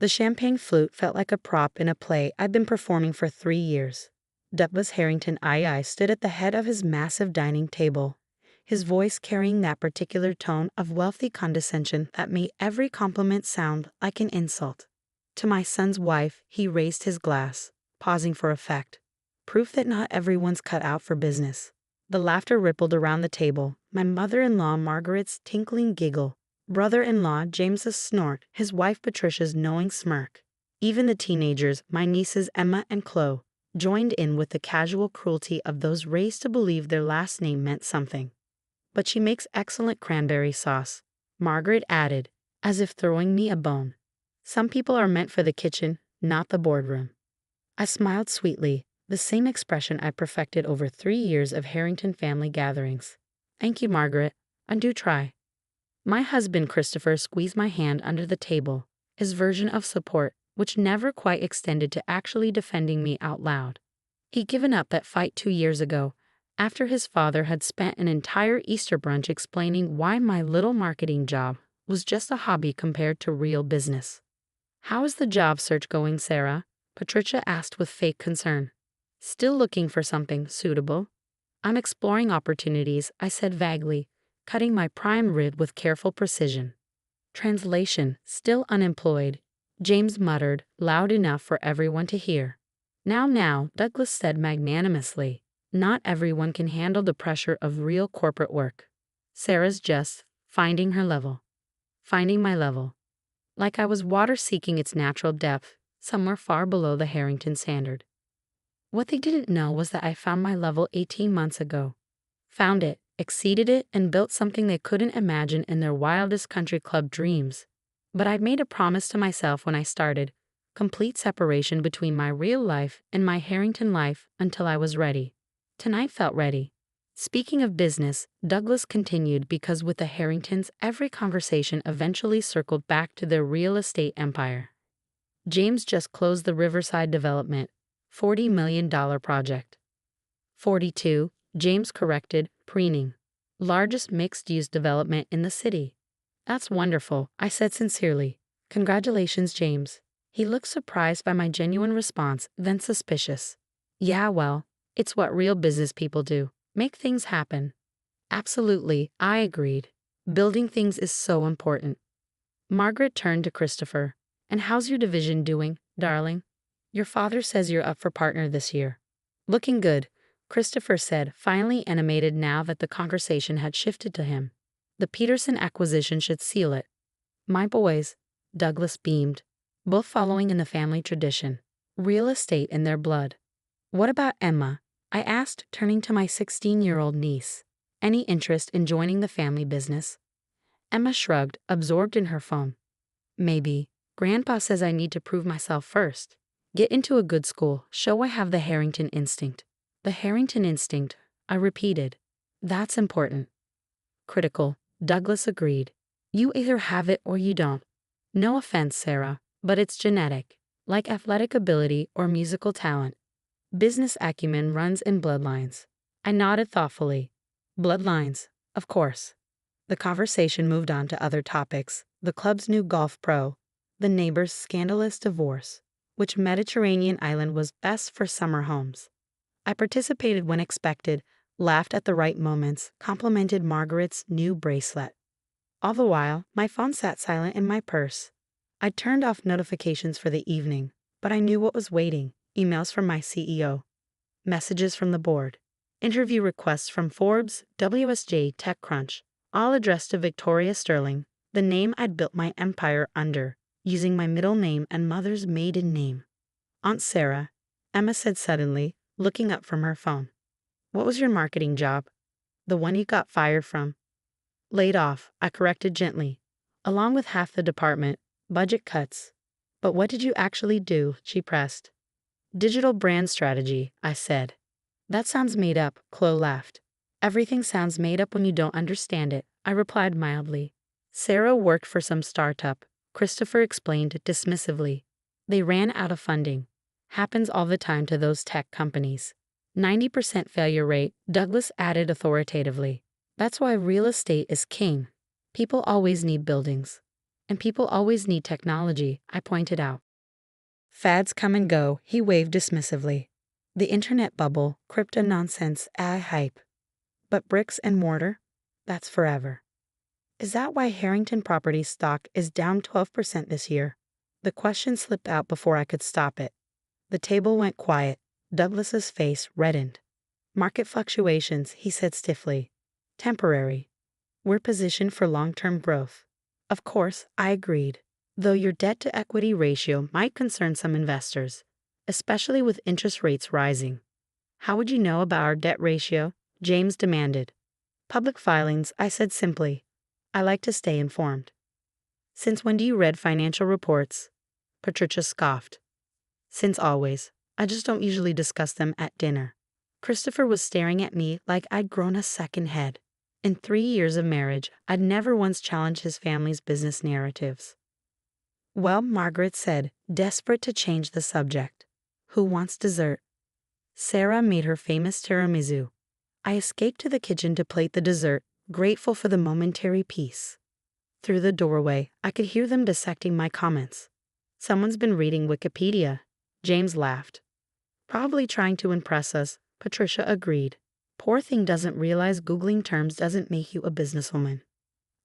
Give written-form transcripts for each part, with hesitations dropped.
The champagne flute felt like a prop in a play I'd been performing for 3 years. Douglas Harrington II stood at the head of his massive dining table, his voice carrying that particular tone of wealthy condescension that made every compliment sound like an insult. To my son's wife, he raised his glass, pausing for effect. Proof that not everyone's cut out for business. The laughter rippled around the table, my mother-in-law Margaret's tinkling giggle, brother-in-law James's snort, his wife Patricia's knowing smirk. Even the teenagers, my nieces Emma and Chloe, joined in with the casual cruelty of those raised to believe their last name meant something. But she makes excellent cranberry sauce, Margaret added, as if throwing me a bone. Some people are meant for the kitchen, not the boardroom. I smiled sweetly, the same expression I perfected over 3 years of Harrington family gatherings. Thank you, Margaret. I do try. My husband Christopher squeezed my hand under the table, his version of support, which never quite extended to actually defending me out loud. He'd given up that fight 2 years ago, after his father had spent an entire Easter brunch explaining why my little marketing job was just a hobby compared to real business. How is the job search going, Sarah? Patricia asked with fake concern. Still looking for something suitable? I'm exploring opportunities, I said vaguely, cutting my prime rib with careful precision. Translation, still unemployed, James muttered, loud enough for everyone to hear. Now, Douglas said magnanimously. Not everyone can handle the pressure of real corporate work. Sarah's just finding her level. Finding my level. Like I was water seeking its natural depth, somewhere far below the Harrington standard. What they didn't know was that I found my level 18 months ago. Found it, exceeded it, and built something they couldn't imagine in their wildest country club dreams. But I'd made a promise to myself when I started, complete separation between my real life and my Harrington life until I was ready. Tonight felt ready. Speaking of business, Douglas continued because with the Harringtons, every conversation eventually circled back to their real estate empire. James just closed the Riverside development, $40 million project. 42, James corrected, preening. Largest mixed-use development in the city. That's wonderful, I said sincerely. Congratulations, James. He looked surprised by my genuine response, then suspicious. Yeah, well, it's what real business people do. Make things happen. Absolutely, I agreed. Building things is so important. Margaret turned to Christopher. And how's your division doing, darling? Your father says you're up for partner this year. Looking good, Christopher said, finally animated now that the conversation had shifted to him. The Peterson acquisition should seal it. My boys, Douglas beamed, both following in the family tradition. Real estate in their blood. What about Emma? I asked, turning to my 16-year-old niece. Any interest in joining the family business? Emma shrugged, absorbed in her phone. Maybe. Grandpa says I need to prove myself first. Get into a good school, show I have the Harrington instinct. The Harrington instinct, I repeated. That's important. Critical, Douglas agreed. You either have it or you don't. No offense, Sarah, but it's genetic, like athletic ability or musical talent. Business acumen runs in bloodlines. I nodded thoughtfully. Bloodlines, of course. The conversation moved on to other topics. The club's new golf pro, the neighbor's scandalous divorce, which Mediterranean island was best for summer homes. I participated when expected, laughed at the right moments, complimented Margaret's new bracelet. All the while, my phone sat silent in my purse. I turned off notifications for the evening, but I knew what was waiting. Emails from my CEO, messages from the board, interview requests from Forbes, WSJ, TechCrunch, all addressed to Victoria Sterling, the name I'd built my empire under, using my middle name and mother's maiden name. Aunt Sarah, Emma said suddenly, looking up from her phone. What was your marketing job? The one you got fired from? Laid off, I corrected gently. Along with half the department, budget cuts. But what did you actually do? She pressed. Digital brand strategy, I said. That sounds made up, Chloe laughed. Everything sounds made up when you don't understand it, I replied mildly. Sarah worked for some startup, Christopher explained dismissively. They ran out of funding. Happens all the time to those tech companies. 90% failure rate, Douglas added authoritatively. That's why real estate is king. People always need buildings. And people always need technology, I pointed out. Fads come and go, he waved dismissively. The internet bubble, crypto nonsense, AI hype. But bricks and mortar? That's forever. Is that why Harrington Properties stock is down 12% this year? The question slipped out before I could stop it. The table went quiet. Douglas's face reddened. Market fluctuations, he said stiffly. Temporary. We're positioned for long-term growth. Of course, I agreed. Though your debt-to-equity ratio might concern some investors, especially with interest rates rising. How would you know about our debt ratio? James demanded. Public filings, I said simply. I like to stay informed. Since when do you read financial reports? Patricia scoffed. Since always. I just don't usually discuss them at dinner. Christopher was staring at me like I'd grown a second head. In 3 years of marriage, I'd never once challenged his family's business narratives. Well, Margaret said, desperate to change the subject. Who wants dessert? Sarah made her famous tiramisu. I escaped to the kitchen to plate the dessert, grateful for the momentary peace. Through the doorway, I could hear them dissecting my comments. Someone's been reading Wikipedia. James laughed. Probably trying to impress us, Patricia agreed. Poor thing doesn't realize Googling terms doesn't make you a businesswoman.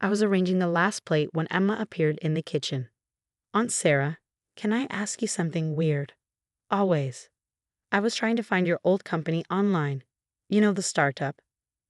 I was arranging the last plate when Emma appeared in the kitchen. Aunt Sarah, can I ask you something weird? Always. I was trying to find your old company online. You know, the startup.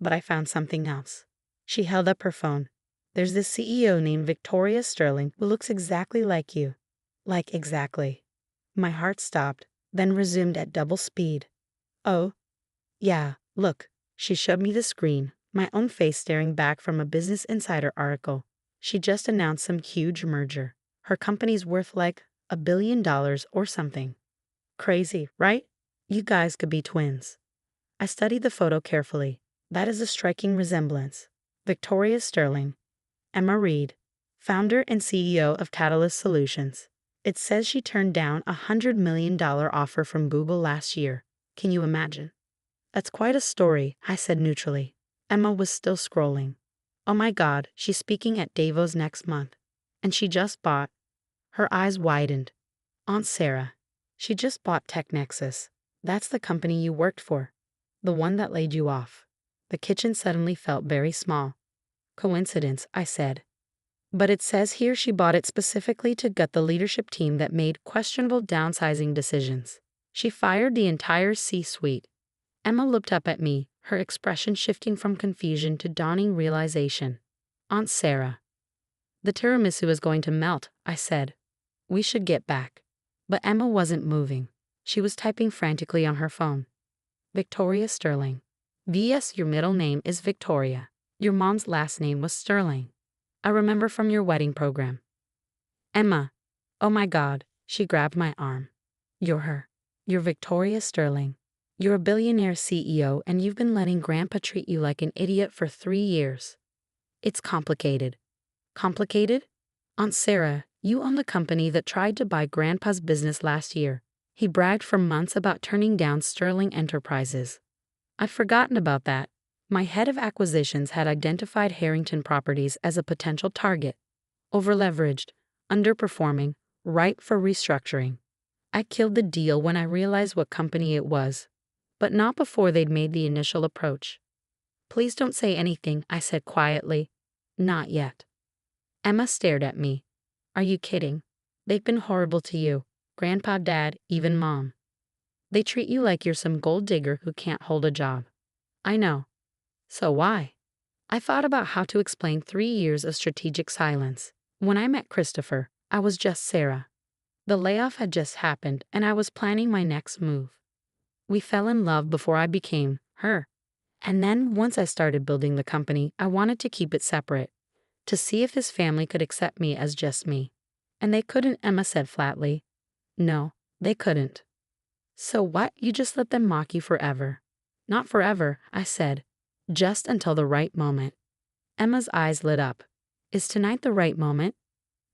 But I found something else. She held up her phone. There's this CEO named Victoria Sterling who looks exactly like you. Like exactly. My heart stopped, then resumed at double speed. Oh? Yeah, look. She showed me the screen, my own face staring back from a Business Insider article. She just announced some huge merger. Her company's worth like $1 billion or something. Crazy, right? You guys could be twins. I studied the photo carefully. That is a striking resemblance. Victoria Sterling. Emma Reed, founder and CEO of Catalyst Solutions. It says she turned down a $100 million offer from Google last year. Can you imagine? That's quite a story, I said neutrally. Emma was still scrolling. Oh my God, she's speaking at Davos next month. And she just bought. Her eyes widened. Aunt Sarah. She just bought TechNexus. That's the company you worked for. The one that laid you off. The kitchen suddenly felt very small. Coincidence, I said. But it says here she bought it specifically to gut the leadership team that made questionable downsizing decisions. She fired the entire C-suite. Emma looked up at me, her expression shifting from confusion to dawning realization. Aunt Sarah. The tiramisu is going to melt, I said. We should get back. But Emma wasn't moving. She was typing frantically on her phone. Victoria Sterling. V.S. Your middle name is Victoria. Your mom's last name was Sterling. I remember from your wedding program. Emma. Oh my God, she grabbed my arm. You're her. You're Victoria Sterling. You're a billionaire CEO and you've been letting Grandpa treat you like an idiot for 3 years. It's complicated. Complicated? Aunt Sarah, you own the company that tried to buy Grandpa's business last year. He bragged for months about turning down Sterling Enterprises. I'd forgotten about that. My head of acquisitions had identified Harrington Properties as a potential target. Overleveraged, underperforming, ripe for restructuring. I killed the deal when I realized what company it was. But not before they'd made the initial approach. Please don't say anything, I said quietly. Not yet. Emma stared at me. Are you kidding? They've been horrible to you. Grandpa, Dad, even Mom. They treat you like you're some gold digger who can't hold a job. I know. So why? I thought about how to explain 3 years of strategic silence. When I met Christopher, I was just Sarah. The layoff had just happened and I was planning my next move. We fell in love before I became her. And then once I started building the company, I wanted to keep it separate, to see if his family could accept me as just me. And they couldn't, Emma said flatly. No, they couldn't. So what? You just let them mock you forever? Not forever, I said. Just until the right moment. Emma's eyes lit up. Is tonight the right moment?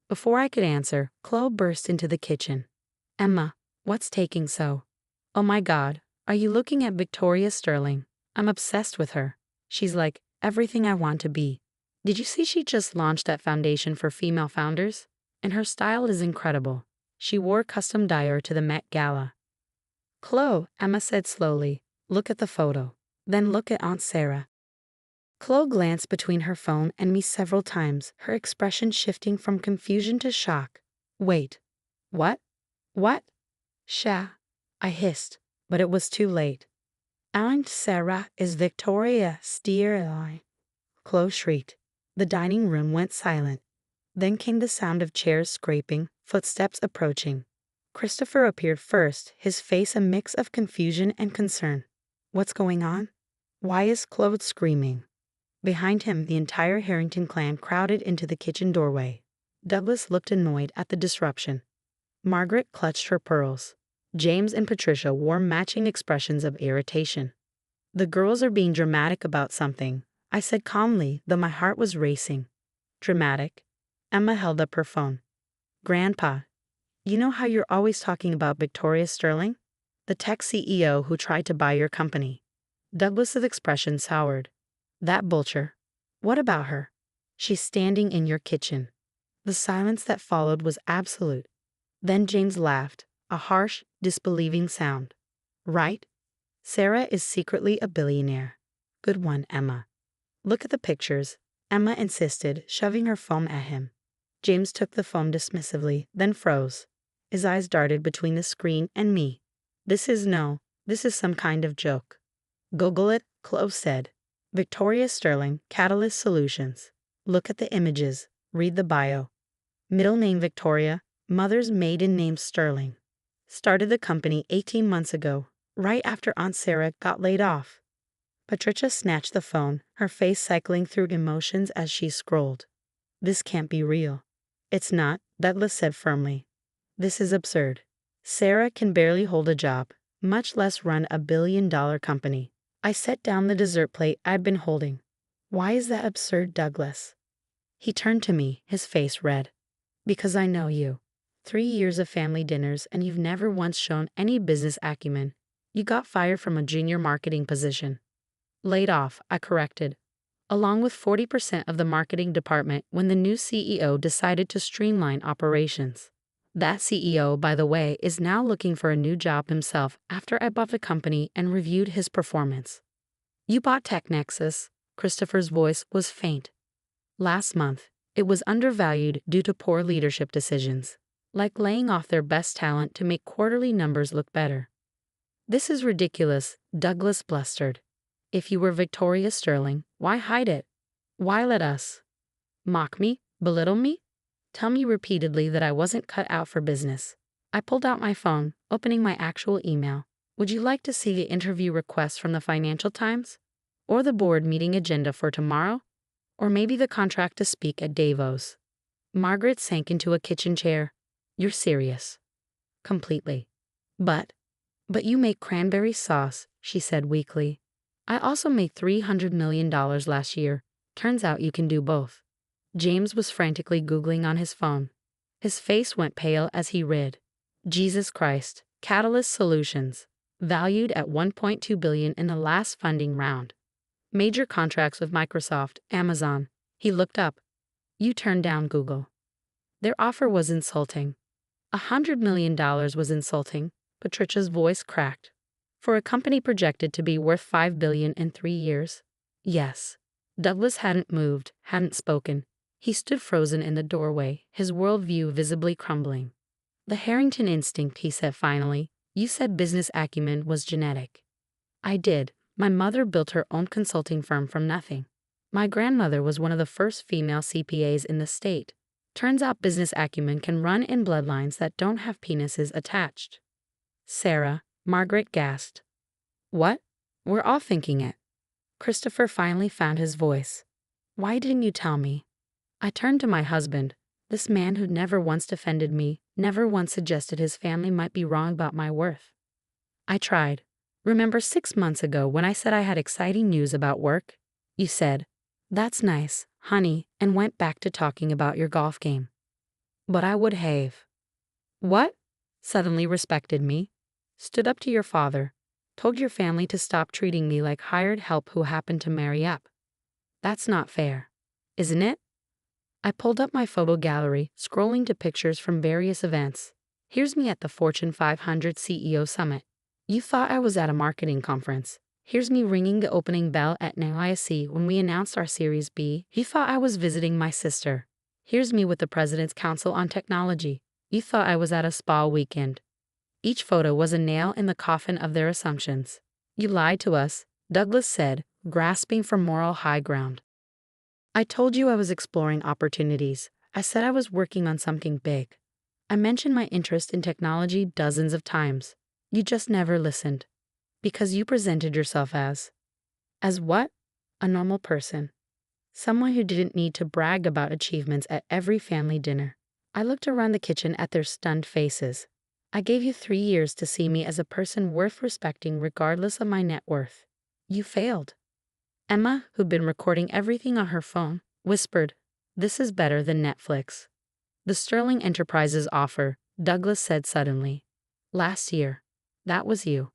Before I could answer, Chloe burst into the kitchen. Emma, what's taking so? Oh my God, are you looking at Victoria Sterling? I'm obsessed with her. She's like everything I want to be. Did you see she just launched that foundation for female founders? And her style is incredible. She wore custom dyer to the Met Gala. Chloe, Emma said slowly, look at the photo. Then look at Aunt Sarah. Chloe glanced between her phone and me several times, her expression shifting from confusion to shock. Wait. What? What? Sha. I hissed, but it was too late. Aunt Sarah is Victoria Sterling. Chloe shrieked. The dining room went silent. Then came the sound of chairs scraping, footsteps approaching. Christopher appeared first, his face a mix of confusion and concern. What's going on? Why is Chloe screaming? Behind him, the entire Harrington clan crowded into the kitchen doorway. Douglas looked annoyed at the disruption. Margaret clutched her pearls. James and Patricia wore matching expressions of irritation. The girls are being dramatic about something, I said calmly, though my heart was racing. Dramatic? Emma held up her phone. Grandpa, you know how you're always talking about Victoria Sterling? The tech CEO who tried to buy your company. Douglas's expression soured. That vulture. What about her? She's standing in your kitchen. The silence that followed was absolute. Then James laughed, a harsh, disbelieving sound. Right? Sarah is secretly a billionaire. Good one, Emma. Look at the pictures, Emma insisted, shoving her phone at him. James took the phone dismissively, then froze. His eyes darted between the screen and me. This is some kind of joke. Google it, Chloe said. Victoria Sterling, Catalyst Solutions. Look at the images, read the bio. Middle name Victoria, mother's maiden name Sterling. Started the company 18 months ago, right after Aunt Sarah got laid off. Patricia snatched the phone, her face cycling through emotions as she scrolled. This can't be real. It's not, Douglas said firmly. This is absurd. Sarah can barely hold a job, much less run a billion-dollar company. I set down the dessert plate I'd been holding. Why is that absurd, Douglas? He turned to me, his face red. Because I know you. 3 years of family dinners and you've never once shown any business acumen. You got fired from a junior marketing position. Laid off, I corrected. Along with 40% of the marketing department when the new CEO decided to streamline operations. That CEO, by the way, is now looking for a new job himself after I bought the company and reviewed his performance. You bought TechNexus. Christopher's voice was faint. Last month, it was undervalued due to poor leadership decisions, like laying off their best talent to make quarterly numbers look better. This is ridiculous, Douglas blustered. If you were Victoria Sterling, why hide it? Why let us mock me, belittle me? Tell me repeatedly that I wasn't cut out for business. I pulled out my phone, opening my actual email. Would you like to see the interview request from the Financial Times? Or the board meeting agenda for tomorrow? Or maybe the contract to speak at Davos? Margaret sank into a kitchen chair. You're serious. Completely. But you make cranberry sauce, she said weakly. I also made $300 million last year. Turns out you can do both. James was frantically Googling on his phone. His face went pale as he read. Jesus Christ, Catalyst Solutions, valued at $1.2 billion in the last funding round. Major contracts with Microsoft, Amazon. He looked up. You turned down Google. Their offer was insulting. $100 million was insulting. Patricia's voice cracked. For a company projected to be worth $5 billion in 3 years? Yes. Douglas hadn't moved, hadn't spoken. He stood frozen in the doorway, his worldview visibly crumbling. The Harrington instinct, he said finally. You said business acumen was genetic. I did. My mother built her own consulting firm from nothing. My grandmother was one of the first female CPAs in the state. Turns out business acumen can run in bloodlines that don't have penises attached. Sarah, Margaret gasped. What? We're all thinking it. Christopher finally found his voice. Why didn't you tell me? I turned to my husband, this man who'd never once defended me, never once suggested his family might be wrong about my worth. I tried. Remember 6 months ago when I said I had exciting news about work? You said, that's nice, honey, and went back to talking about your golf game. But I would have. What? Suddenly respected me. Stood up to your father. Told your family to stop treating me like hired help who happened to marry up. That's not fair. isn't it? I pulled up my photo gallery, scrolling to pictures from various events. Here's me at the Fortune 500 CEO Summit. You thought I was at a marketing conference. Here's me ringing the opening bell at NYSE when we announced our Series B. You thought I was visiting my sister. Here's me with the President's Council on Technology. You thought I was at a spa weekend. Each photo was a nail in the coffin of their assumptions. You lied to us, Douglas said, grasping for moral high ground. I told you I was exploring opportunities. I said I was working on something big. I mentioned my interest in technology dozens of times. You just never listened. Because you presented yourself as what? A normal person. Someone who didn't need to brag about achievements at every family dinner. I looked around the kitchen at their stunned faces. I gave you 3 years to see me as a person worth respecting regardless of my net worth. You failed. Emma, who'd been recording everything on her phone, whispered, "This is better than Netflix." "The Sterling Enterprises offer," Douglas said suddenly. "Last year. That was you."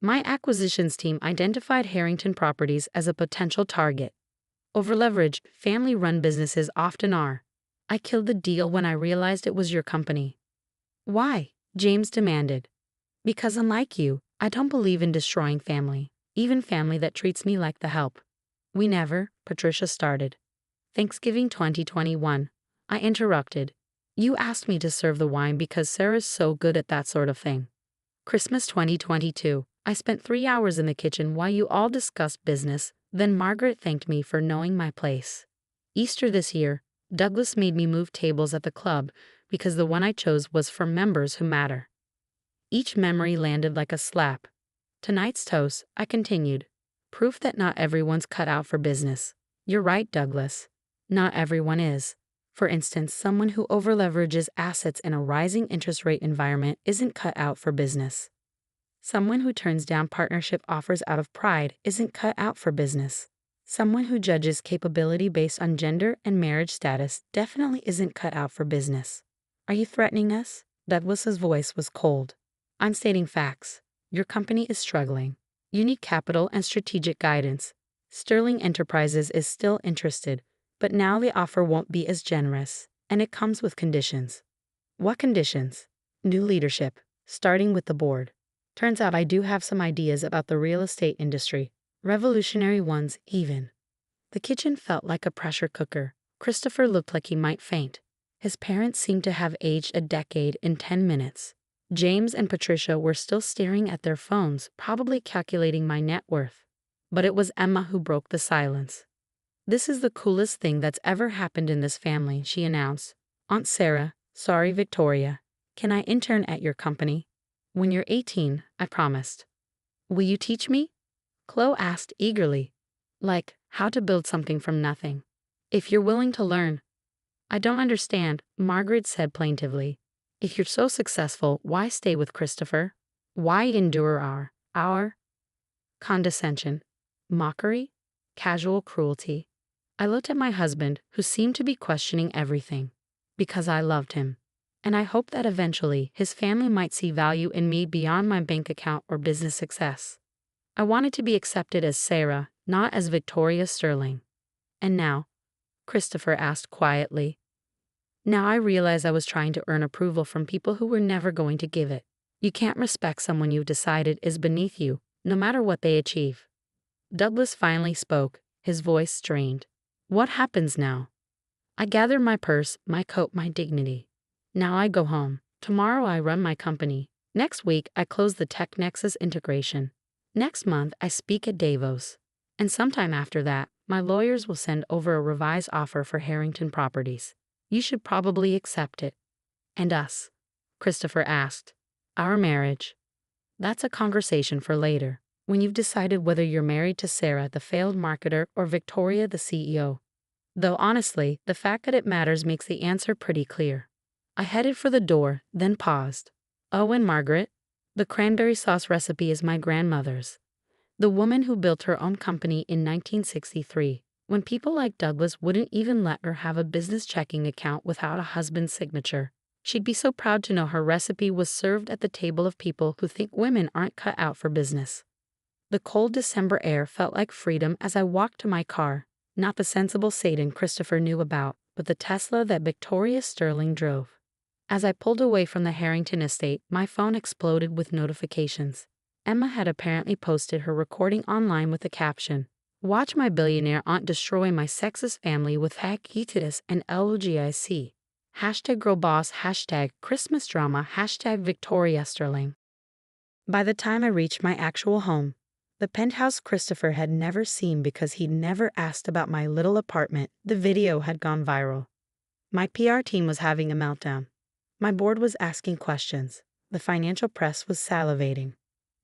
My acquisitions team identified Harrington Properties as a potential target. Overleveraged, family-run businesses often are. I killed the deal when I realized it was your company. "Why?" James demanded. "Because unlike you, I don't believe in destroying family, even family that treats me like the help." "We never," Patricia started. "Thanksgiving 2021. I interrupted. "You asked me to serve the wine because Sarah's so good at that sort of thing." "Christmas 2022. I spent 3 hours in the kitchen while you all discussed business, then Margaret thanked me for knowing my place." "Easter this year, Douglas made me move tables at the club because the one I chose was for members who matter." Each memory landed like a slap. "Tonight's toast," I continued. "Proof that not everyone's cut out for business." "You're right, Douglas. Not everyone is. For instance, someone who overleverages assets in a rising interest rate environment isn't cut out for business. Someone who turns down partnership offers out of pride isn't cut out for business. Someone who judges capability based on gender and marriage status definitely isn't cut out for business." "Are you threatening us?" Douglas's voice was cold. "I'm stating facts. Your company is struggling. You need capital and strategic guidance. Sterling Enterprises is still interested, but now the offer won't be as generous, and it comes with conditions." "What conditions?" "New leadership, starting with the board. Turns out I do have some ideas about the real estate industry, revolutionary ones even." The kitchen felt like a pressure cooker. Christopher looked like he might faint. His parents seemed to have aged a decade in 10 minutes. James and Patricia were still staring at their phones, probably calculating my net worth. But it was Emma who broke the silence. "This is the coolest thing that's ever happened in this family," she announced. "Aunt Sarah, sorry Victoria, can I intern at your company?" "When you're 18, I promised." "Will you teach me?" Chloe asked eagerly. "Like, how to build something from nothing." "If you're willing to learn." "I don't understand," Margaret said plaintively. "If you're so successful, why stay with Christopher? Why endure our condescension, mockery, casual cruelty?" I looked at my husband, who seemed to be questioning everything. "Because I loved him. And I hoped that eventually his family might see value in me beyond my bank account or business success. I wanted to be accepted as Sarah, not as Victoria Sterling." "And now?" Christopher asked quietly. "Now I realize I was trying to earn approval from people who were never going to give it. You can't respect someone you've decided is beneath you, no matter what they achieve." Douglas finally spoke, his voice strained. "What happens now?" "I gather my purse, my coat, my dignity. Now I go home. Tomorrow I run my company. Next week I close the Tech Nexus integration. Next month I speak at Davos. And sometime after that, my lawyers will send over a revised offer for Harrington Properties. You should probably accept it." "And us?" Christopher asked. "Our marriage." "That's a conversation for later, when you've decided whether you're married to Sarah, the failed marketer, or Victoria, the CEO. Though honestly, the fact that it matters makes the answer pretty clear." I headed for the door, then paused. "Oh, and Margaret? The cranberry sauce recipe is my grandmother's. The woman who built her own company in 1963, when people like Douglas wouldn't even let her have a business checking account without a husband's signature. She'd be so proud to know her recipe was served at the table of people who think women aren't cut out for business." The cold December air felt like freedom as I walked to my car. Not the sensible Satan Christopher knew about, but the Tesla that Victoria Sterling drove. As I pulled away from the Harrington estate, my phone exploded with notifications. Emma had apparently posted her recording online with the caption, "Watch my billionaire aunt destroy my sexist family with hackititis and logic. Hashtag girl boss, hashtag Christmas drama, hashtag Victoria Sterling." By the time I reached my actual home, the penthouse Christopher had never seen because he'd never asked about my little apartment, the video had gone viral. My PR team was having a meltdown. My board was asking questions. The financial press was salivating.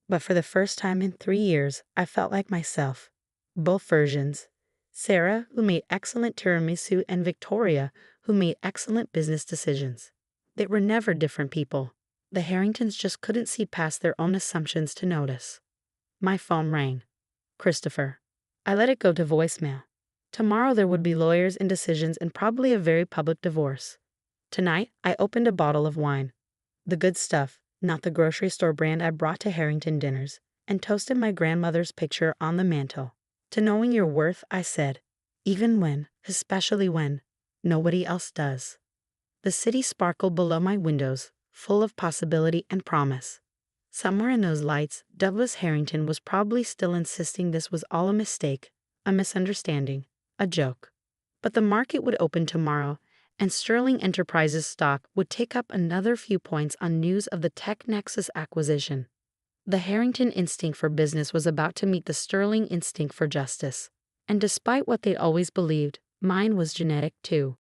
But for the first time in 3 years, I felt like myself. Both versions. Sarah, who made excellent tiramisu, and Victoria, who made excellent business decisions. They were never different people. The Harringtons just couldn't see past their own assumptions to notice. My phone rang. Christopher. I let it go to voicemail. Tomorrow there would be lawyers and decisions and probably a very public divorce. Tonight, I opened a bottle of wine. The good stuff, not the grocery store brand I brought to Harrington dinners, and toasted my grandmother's picture on the mantel. To knowing your worth, I said, even when, especially when, nobody else does. The city sparkled below my windows, full of possibility and promise. Somewhere in those lights, Douglas Harrington was probably still insisting this was all a mistake, a misunderstanding, a joke. But the market would open tomorrow, and Sterling Enterprises stock would take up another few points on news of the TechNexus acquisition. The Harrington instinct for business was about to meet the Sterling instinct for justice. And despite what they'd always believed, mine was genetic too.